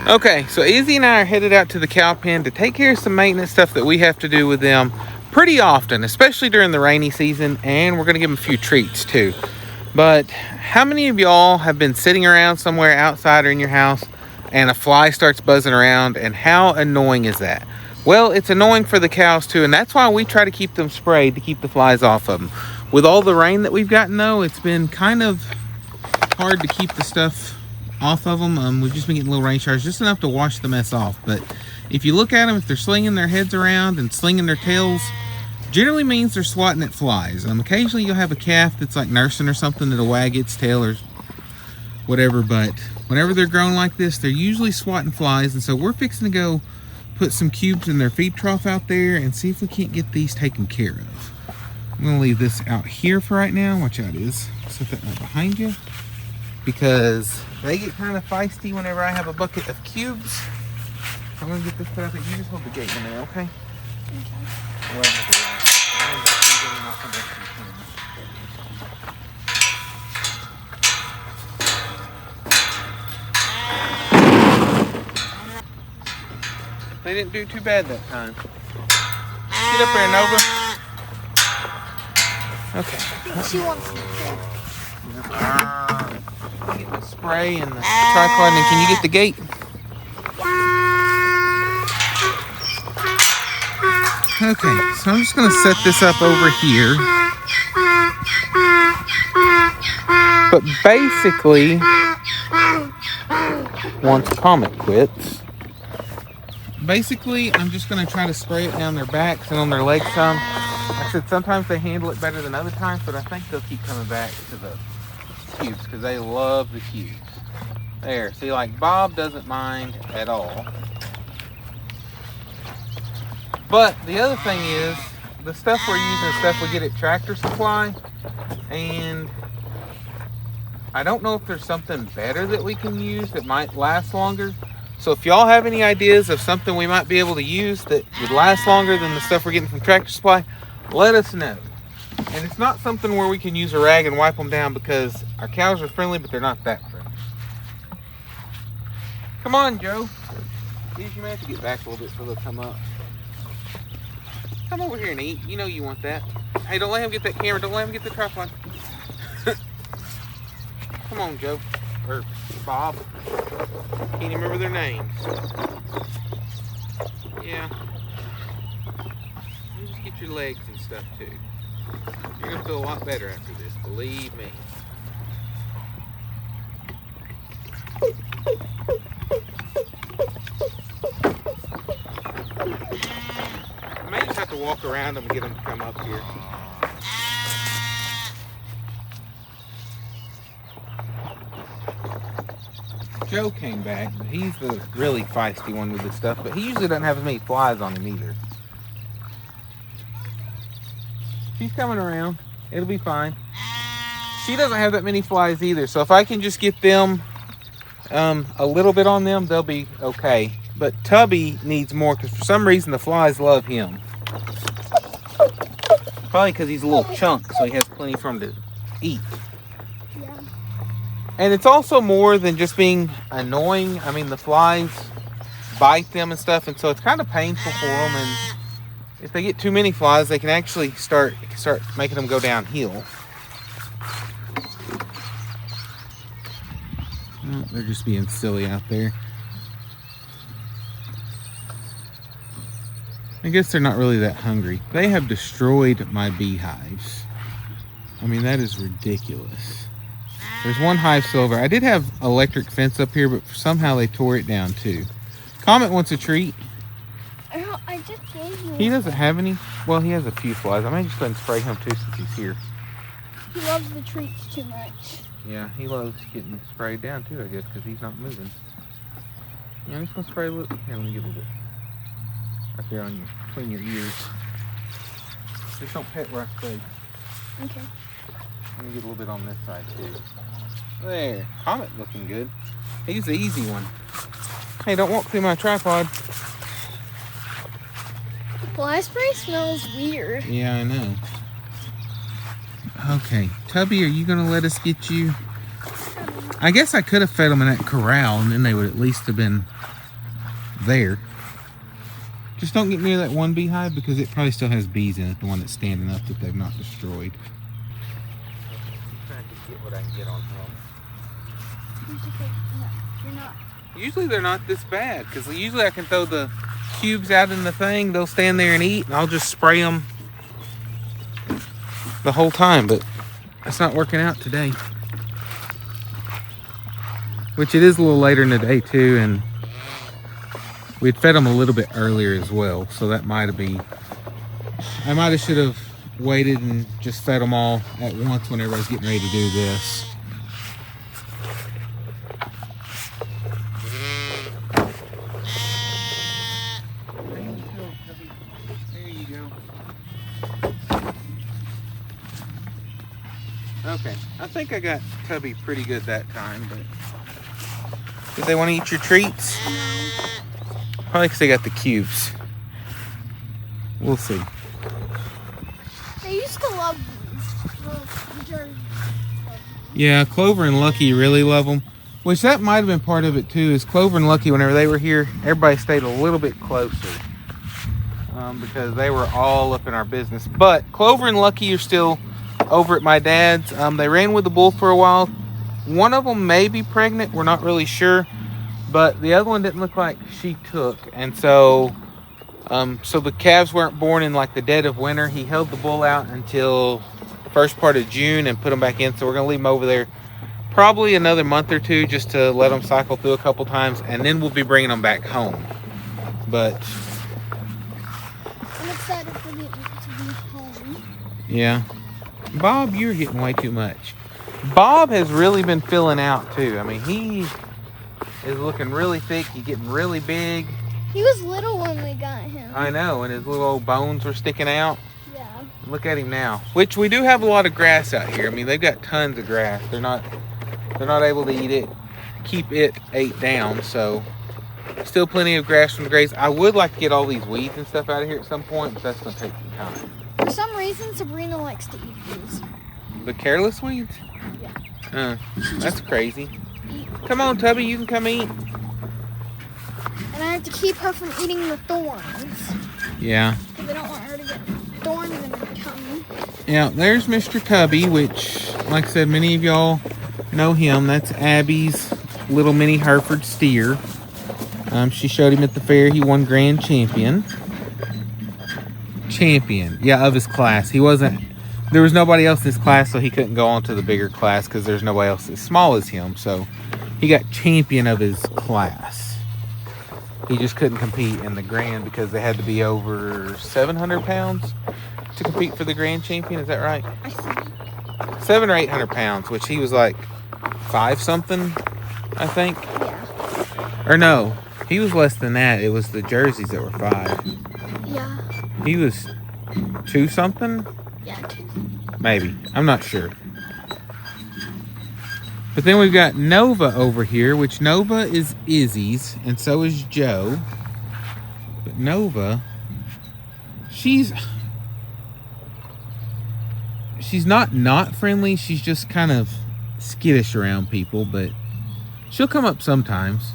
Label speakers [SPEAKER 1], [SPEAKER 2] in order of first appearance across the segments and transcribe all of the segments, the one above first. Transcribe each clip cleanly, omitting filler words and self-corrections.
[SPEAKER 1] Okay, so Izzy and I are headed out to the cow pen to take care of some maintenance stuff that we have to do with them pretty often, especially during the rainy season, and we're going to give them a few treats too. But how many of y'all have been sitting around somewhere outside or in your house and a fly starts buzzing around, and how annoying is that? Well, it's annoying for the cows too, and that's why we try to keep them sprayed to keep the flies off of them. With all the rain that we've gotten though, it's been kind of hard to keep the stuff off of them. We've just been getting little rain showers, just enough to wash the mess off. But if you look at them, if they're slinging their heads around and slinging their tails, generally means they're swatting at flies. Occasionally you'll have a calf that's like nursing or something that'll wag its tail or whatever, but whenever they're grown like this, they're usually swatting flies. And so we're fixing to go put some cubes in their feed trough out there and see if we can't get these taken care of. I'm gonna leave this out here for right now. Watch out, Iz. Set that right behind you, because they get kind of feisty whenever I have a bucket of cubes. I'm gonna get this put out there. You just hold the gate in there, okay? Well, they didn't do too bad that time. Get up there, Nova. Okay.
[SPEAKER 2] I think she wants to.
[SPEAKER 1] Get the spray and the tripod, and can you get the gate? Okay, so I'm just gonna set this up over here. But basically, once Comet quits, basically I'm just gonna try to spray it down their backs and on their legs some. Like I said, sometimes they handle it better than other times, but I think they'll keep coming back to the cubes because they love the cubes. There, see, like Bob doesn't mind at all. But the other thing is, the stuff we're using is stuff we get at Tractor Supply, and I don't know if there's something better that we can use that might last longer. So if y'all have any ideas of something we might be able to use that would last longer than the stuff we're getting from Tractor Supply, let us know. And it's not something where we can use a rag and wipe them down, because our cows are friendly, but they're not that friendly. Come on, Joe. You may have to get back a little bit so they'll come up. Come over here and eat. You know you want that. Hey, don't let him get that camera. Don't let him get the tripod. Come on, Joe. Or Bob. Can't even remember their names. Yeah. You just get your legs and stuff too. You're gonna feel a lot better after this, believe me. I may just have to walk around them and get them to come up here. Joe came back, but he's the really feisty one with this stuff, but he usually doesn't have as many flies on him either. She's coming around. It'll be fine. She doesn't have that many flies either, so if I can just get them a little bit on them, they'll be okay. But Tubby needs more, because for some reason the flies love him. Probably because he's a little chunk, so he has plenty for him to eat.
[SPEAKER 2] Yeah.
[SPEAKER 1] And it's also more than just being annoying. I mean, the flies bite them and stuff, and so it's kind of painful for them. And if they get too many flies, they can actually start making them go downhill. Oh, they're just being silly out there. I guess they're not really that hungry. They have destroyed my beehives. I mean, that is ridiculous. There's one hive still over. I did have electric fence up here, but somehow they tore it down too. Comet wants a treat.
[SPEAKER 2] I just gave you.
[SPEAKER 1] He doesn't have any. Well, he has a few flies. I may just go ahead and spray him too since he's here.
[SPEAKER 2] He loves the treats too much.
[SPEAKER 1] Yeah, he loves getting sprayed down too, I guess, because he's not moving. Yeah, I'm just going to spray a little. Here, let me get a little bit. Right there on between your ears. Just don't pet where I sprayed.
[SPEAKER 2] Okay.
[SPEAKER 1] Let me get a little bit on this side too. There. Comet looking good. He's the easy one. Hey, don't walk through my tripod.
[SPEAKER 2] The fly spray smells weird.
[SPEAKER 1] Yeah, I know. Okay. Tubby, are you going to let us get you I guess I could have fed them in that corral, and then they would at least have been there. Just don't get near that one beehive because it probably still has bees in it, the one that's standing up that they've not destroyed. I'm trying to get what I can get on them. Usually they're not this bad because usually I can throw the cubes out in the thing, they'll stand there and eat, and I'll just spray them the whole time, but that's not working out today. Which it is a little later in the day too, and we'd fed them a little bit earlier as well, so that might have been. I might have should have waited and just fed them all at once when everybody's getting ready to do this. There you go. Okay, I think I got Tubby pretty good that time, but did they want to eat your treats? Probably because they got the cubes. We'll see.
[SPEAKER 2] They used to love these.
[SPEAKER 1] Yeah, Clover and Lucky really love them. Which that might have been part of it too, is Clover and Lucky, whenever they were here, everybody stayed a little bit closer. Because they were all up in our business. But Clover and Lucky are still over at my dad's. They ran with the bull for a while. One of them may be pregnant, we're not really sure. But the other one didn't look like she took. And so the calves weren't born in like the dead of winter. He held the bull out until the first part of June and put them back in. So we're going to leave them over there probably another month or two just to let them cycle through a couple times. And then we'll be bringing them back home. But
[SPEAKER 2] I'm excited for them to be home.
[SPEAKER 1] Yeah. Bob, you're getting way too much. Bob has really been filling out too. I mean, he is looking really thick. He's getting really big.
[SPEAKER 2] He was little when we got him.
[SPEAKER 1] I know, and his little old bones were sticking out.
[SPEAKER 2] Yeah.
[SPEAKER 1] Look at him now. Which we do have a lot of grass out here. I mean, they've got tons of grass. They're not able to eat it, keep it ate down. So still plenty of grass from the graze. I would like to get all these weeds and stuff out of here at some point, but that's gonna take some time.
[SPEAKER 2] For some reason, Sabrina likes to eat these.
[SPEAKER 1] The careless weeds?
[SPEAKER 2] Yeah.
[SPEAKER 1] That's crazy. Come on, Tubby, you can come eat.
[SPEAKER 2] And I have to keep her from eating the thorns.
[SPEAKER 1] Yeah.
[SPEAKER 2] Because I don't want her to get thorns in her tummy.
[SPEAKER 1] Yeah, there's Mr. Tubby, which, like I said, many of y'all know him. That's Abby's little mini Hereford steer. She showed him at the fair. He won grand champion. Yeah, of his class. He wasn't, there was nobody else in his class, so he couldn't go on to the bigger class because there's nobody else as small as him. So he got champion of his class. He just couldn't compete in the grand because they had to be over 700 pounds to compete for the grand champion. Is that right?
[SPEAKER 2] I think.
[SPEAKER 1] 700 or 800 pounds, which he was like 5 something, I think.
[SPEAKER 2] Yeah.
[SPEAKER 1] Or no, he was less than that. It was the jerseys that were 5.
[SPEAKER 2] Yeah.
[SPEAKER 1] He was 2 something?
[SPEAKER 2] Yeah, 2.
[SPEAKER 1] Maybe. I'm not sure. But then we've got Nova over here, which Nova is Izzy's, and so is Joe. But Nova, she's not friendly. She's just kind of skittish around people, but she'll come up sometimes.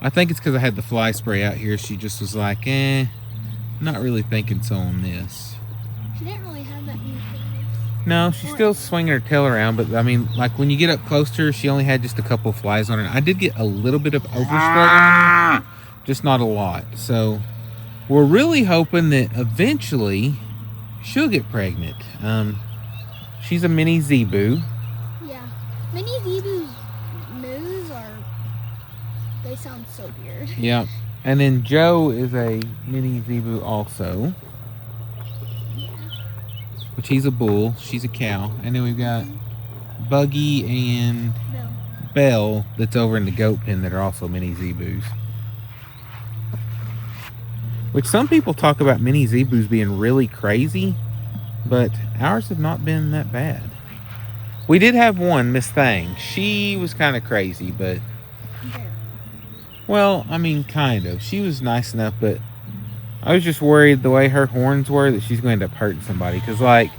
[SPEAKER 1] I think it's because I had the fly spray out here. She just was like, not really thinking so on this.
[SPEAKER 2] She didn't really have that many flies.
[SPEAKER 1] No, she's still swinging her tail around, but I mean, like when you get up close to her, she only had just a couple of flies on her. I did get a little bit of overspray on her, just not a lot. So we're really hoping that eventually she'll get pregnant. She's a mini zebu.
[SPEAKER 2] Yeah. Mini zebus moos they sound so weird.
[SPEAKER 1] Yeah. And then Joe is a mini zebu also.
[SPEAKER 2] Yeah.
[SPEAKER 1] Which he's a bull. She's a cow. And then we've got Buggy and Belle that's over in the goat pen that are also mini zebus. Which some people talk about mini zebus being really crazy, but ours have not been that bad. We did have one, Miss Thang. She was kind of crazy, but... Well, I mean, kind of. She was nice enough, but I was just worried the way her horns were that she's going to end up hurting somebody. Because, like,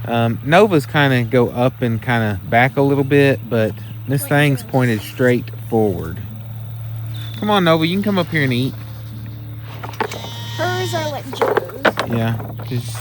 [SPEAKER 1] Nova's kind of go up and kind of back a little bit, but This thing's pointed straight forward. Come on, Nova, you can come up here and eat.
[SPEAKER 2] Hers are like Joe's.
[SPEAKER 1] Yeah, because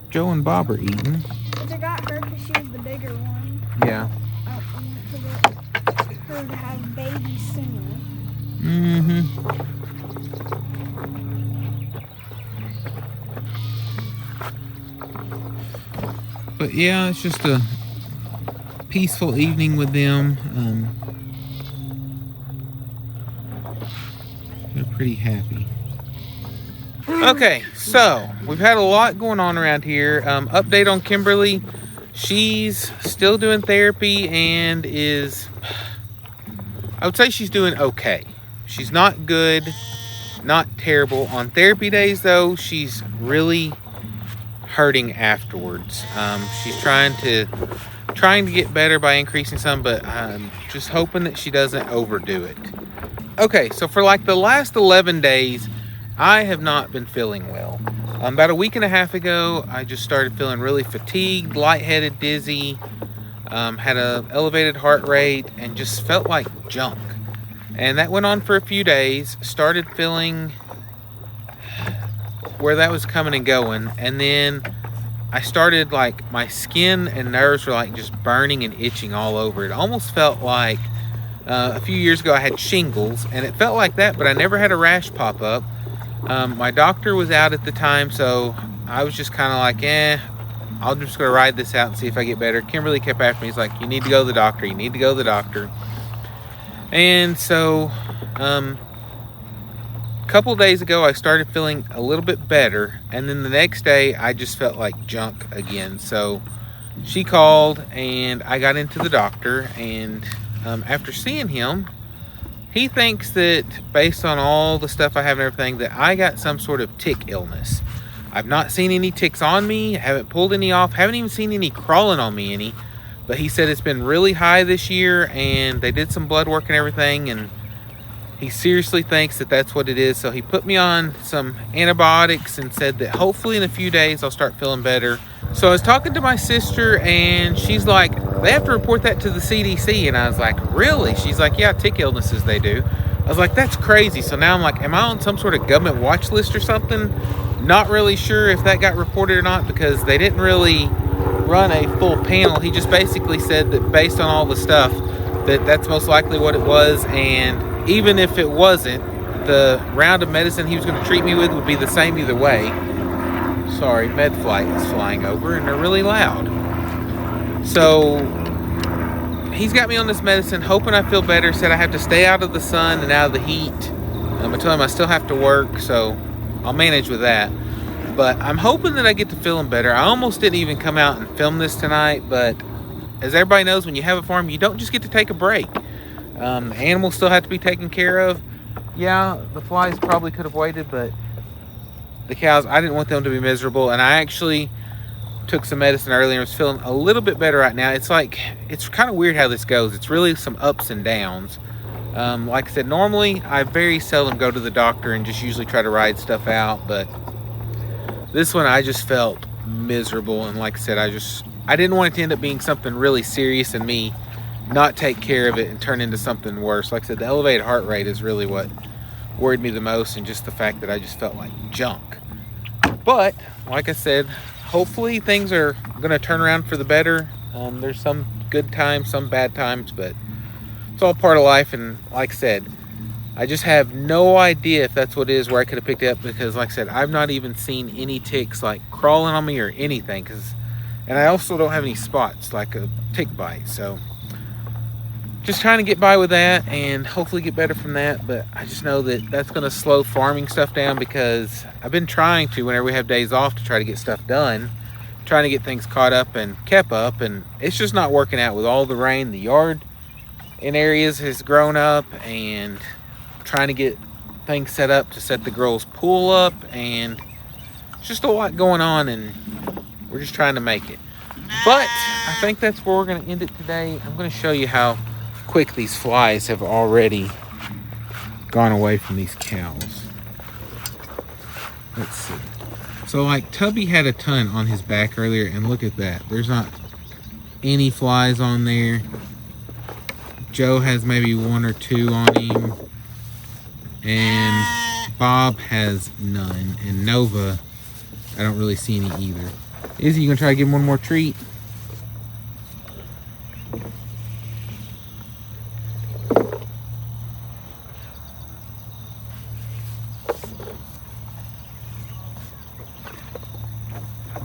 [SPEAKER 1] Joe and Bob are eating.
[SPEAKER 2] But I got her because she was the bigger one.
[SPEAKER 1] Yeah.
[SPEAKER 2] I want her to have babies sooner.
[SPEAKER 1] Mm-hmm. But yeah, it's just a peaceful evening with them. They're pretty happy. Okay, so we've had a lot going on around here. Update on Kimberly. She's still doing therapy and is, I would say she's doing okay. She's not good, not terrible. On therapy days though, she's really hurting afterwards. She's trying to get better by increasing some, but I'm just hoping that she doesn't overdo it. Okay, so for like the last 11 days, I have not been feeling well. About a week and a half ago, I just started feeling really fatigued, lightheaded, dizzy, had an elevated heart rate, and just felt like junk. And that went on for a few days. Started feeling where that was coming and going, and then I started, like, my skin and nerves were like just burning and itching all over. It almost felt like a few years ago I had shingles, and it felt like that, but I never had a rash pop up. My doctor was out at the time, so I was just kind of like, I'm just gonna ride this out and see if I get better. Kimberly kept after me. He's like, you need to go to the doctor, you need to go to the doctor. And so a couple days ago I started feeling a little bit better, and then the next day I just felt like junk again. So she called and I got into the doctor, and after seeing him, he thinks that based on all the stuff I have and everything, that I got some sort of tick illness. I've not seen any ticks on me, haven't pulled any off, haven't even seen any crawling on me any, but he said it's been really high this year, and they did some blood work and everything, and he seriously thinks that that's what it is. So he put me on some antibiotics and said that hopefully in a few days I'll start feeling better. So I was talking to my sister, and she's like, they have to report that to the CDC. And I was like, really? She's like, yeah, tick illnesses they do. I was like, that's crazy. So now I'm like, am I on some sort of government watch list or something? Not really sure if that got reported or not, because they didn't really run a full panel. He just basically said that based on all the stuff, that's most likely what it was. And even if it wasn't, the round of medicine he was going to treat me with would be the same either way. Sorry, med flight is flying over and they're really loud. So he's got me on this medicine, hoping I feel better. Said I have to stay out of the sun and out of the heat. I told him I still have to work, so I'll manage with that. But I'm hoping that I get to feeling better. I almost didn't even come out and film this tonight, but as everybody knows, when you have a farm, you don't just get to take a break. Animals still have to be taken care of. Yeah, the flies probably could have waited, but the cows, I didn't want them to be miserable. And I actually took some medicine earlier and was feeling a little bit better right now. It's like, it's kind of weird how this goes. It's really some ups and downs. Like I said, normally I very seldom go to the doctor and just usually try to ride stuff out, but this one I just felt miserable. And like I said, I didn't want it to end up being something really serious and me not take care of it and turn into something worse. Like I said, the elevated heart rate is really what worried me the most, and just the fact that I just felt like junk. But like I said, hopefully things are going to turn around for the better. There's some good times, some bad times, but it's all part of life. And like I said, I just have no idea if that's what it is, where I could have picked it up, because like I said, I've not even seen any ticks like crawling on me or anything, and I also don't have any spots like a tick bite. So just trying to get by with that and hopefully get better from that. But I just know that that's going to slow farming stuff down, because I've been trying to, whenever we have days off, to try to get stuff done, trying to get things caught up and kept up, and it's just not working out with all the rain. The yard in areas has grown up, and trying to get things set up to set the girls' pool up, and it's just a lot going on, and we're just trying to make it. But I think that's where we're going to end it today. I'm going to show you how quick these flies have already gone away from these cows. Let's see. So like Tubby had a ton on his back earlier, and look at that. There's not any flies on there. Joe has maybe 1 or 2 on him. And Bob has none. And Nova, I don't really see any either. Izzy, you gonna try to give him one more treat?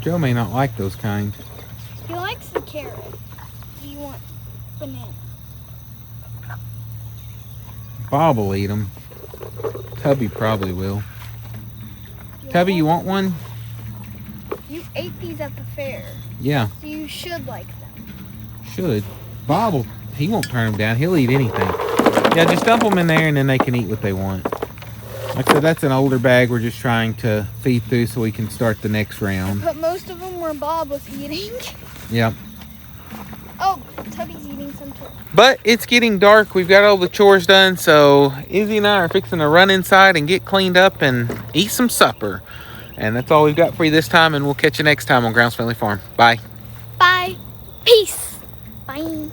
[SPEAKER 1] Joe may not like those kind.
[SPEAKER 2] He likes the carrot. Do you want banana?
[SPEAKER 1] Bob will eat them. Tubby probably will. Tubby, you want one?
[SPEAKER 2] You ate these at the fair.
[SPEAKER 1] Yeah.
[SPEAKER 2] So you should like them.
[SPEAKER 1] Should. Bob will, he won't turn them down. He'll eat anything. Yeah, just dump them in there and then they can eat what they want. Like I said, that's an older bag we're just trying to feed through so we can start the next round.
[SPEAKER 2] But most of them where Bob was eating.
[SPEAKER 1] Yep.
[SPEAKER 2] Oh, Tubby's eating some too.
[SPEAKER 1] But it's getting dark. We've got all the chores done. So Izzy and I are fixing to run inside and get cleaned up and eat some supper. And that's all we've got for you this time. And we'll catch you next time on Grounds Family Farm. Bye.
[SPEAKER 2] Bye. Peace. Bye.